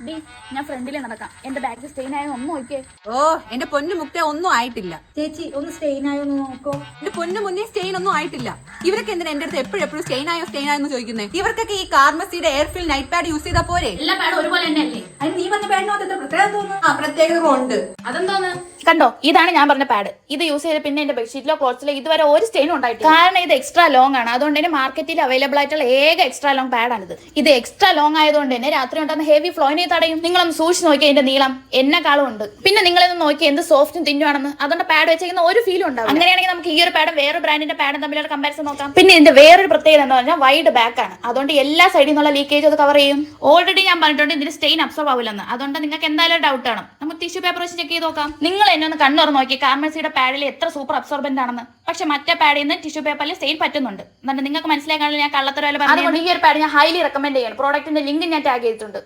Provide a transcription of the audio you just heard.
D ഞാൻ ഫ്രണ്ടിലെ നടക്കാം. എന്റെ ബാഗ് സ്റ്റെയിൻ ആയോ ഒന്ന് നോക്കിയേ. ഓ എന്റെ പൊന്നു മുക്ത ഒന്നും ആയിട്ടില്ല. ചേച്ചി ഒന്ന് സ്റ്റെയിൻ ആയോ ഒന്ന് നോക്കോ. എന്റെ പൊന്നു മുന്നേ സ്റ്റെയിൻ ഒന്നും ആയിട്ടില്ല. ഇവരൊക്കെ എന്തിനാ എന്റെ അടുത്ത് എപ്പോഴും സ്റ്റെയിൻ ആയോ എന്ന് ചോദിക്കുന്നത്? ഇവർക്കൊക്കെ ഈ കാർമസിയുടെ എയർഫിൽ നൈറ്റ് പാഡ് യൂസ് ചെയ്താൽ പോരെ? എല്ലാ പാഡും ഒരുപോലെ തന്നെയല്ലേ? അതിന് നീ പറഞ്ഞ പാഡിനകത്ത് പ്രത്യേകത തോന്നുന്നു. ആ പ്രത്യേകത ഉണ്ട്. അതെന്തോന്ന്? കണ്ടോ, ഇതാണ് ഞാൻ പറഞ്ഞ പാഡ്. ഇത് യൂസ് ചെയ്ത് പിന്നെ എന്റെ ബെഡ്ഷീറ്റിലോ ക്ലോത്ത്സിലോ ഇതുവരെ ഒരു സ്റ്റെയിനും ഉണ്ടായിട്ടില്ല. കാരണം ഇത് എക്സ്ട്രാ ലോങ് ആണ്. അതുകൊണ്ട് തന്നെ മാർക്കറ്റിൽ അവൈലബിൾ ആയിട്ടുള്ള ഏക എക്സ്ട്രാ ലോങ് പാഡാണിത്. ഇത് എക്സ്ട്രാ ലോങ് ആയതുകൊണ്ട് തന്നെ രാത്രി ഉണ്ടാകുന്ന ഹെവി ഫ്ലോയിനെ തടയും. നിങ്ങളൊന്ന് സൂക്ഷിച്ച് നോക്കിയാൽ ഇതിന്റെ നീളം എന്നെക്കാളും ഉണ്ട്. പിന്നെ നിങ്ങളൊന്ന് നോക്കിയാൽ എന്ത് സോഫ്റ്റും തിന്നുവാണെന്ന്. അതുകൊണ്ട് പാഡ് വെച്ചിരിക്കുന്ന ഒരു ഫീലും ഉണ്ടാവും. അങ്ങനെയാണെങ്കിൽ നമുക്ക് ഈ ഒരു പാഡും വേറെ ബ്രാൻഡിന്റെ പാഡും തമ്മിലുള്ള കമ്പാരിസൺ നോക്കാം. പിന്നെ ഇതിന്റെ വേറൊരു പ്രത്യേകത എന്താ പറഞ്ഞാൽ വൈഡ് ബാക്ക് ആണ്. അതുകൊണ്ട് എല്ലാ സൈഡിൽ നിന്നുള്ള ലീക്കേജ് അത് കവർ ചെയ്യും. ഓൾറെഡി ഞാൻ പറഞ്ഞിട്ടുണ്ട് ഇതിന് സ്റ്റെയിൻ അബ്സോർബ് ആവില്ലെന്ന്. അതുകൊണ്ട് നിങ്ങൾക്ക് എന്തായാലും ഡൗട്ട് ആണ്. നമുക്ക് ടിഷ്യൂ പേപ്പർ വെച്ച് ചെക്ക് ചെയ്ത് നോക്കാം. നിങ്ങൾ എന്നെ ഒന്ന് കണ്ണുറ നോക്കി കാർമസിയുടെ പാഡിൽ എത്ര സൂപ്പർ അബ്സോർബന്റ് ആണെന്ന്. പക്ഷെ മറ്റേ പാഡിൽ നിന്ന് ടിഷ്യൂ പേപ്പറിൽ സ്റ്റെയിൻ പറ്റുന്നുണ്ട്. എന്നിട്ട് നിങ്ങൾക്ക് മനസ്സിലാക്കാനുള്ള ഞാൻ കള്ളത്തരവല്ല പറഞ്ഞു. അതുകൊണ്ട് ഈ ഒരു പാഡ് ഞാൻ ഹൈലി റെക്കമെൻഡ് ചെയ്യണം. പ്രോഡക്റ്റിന്റെ ലിങ്ക് ഞാൻ ടാഗ് ചെയ്തിട്ടുണ്ട്.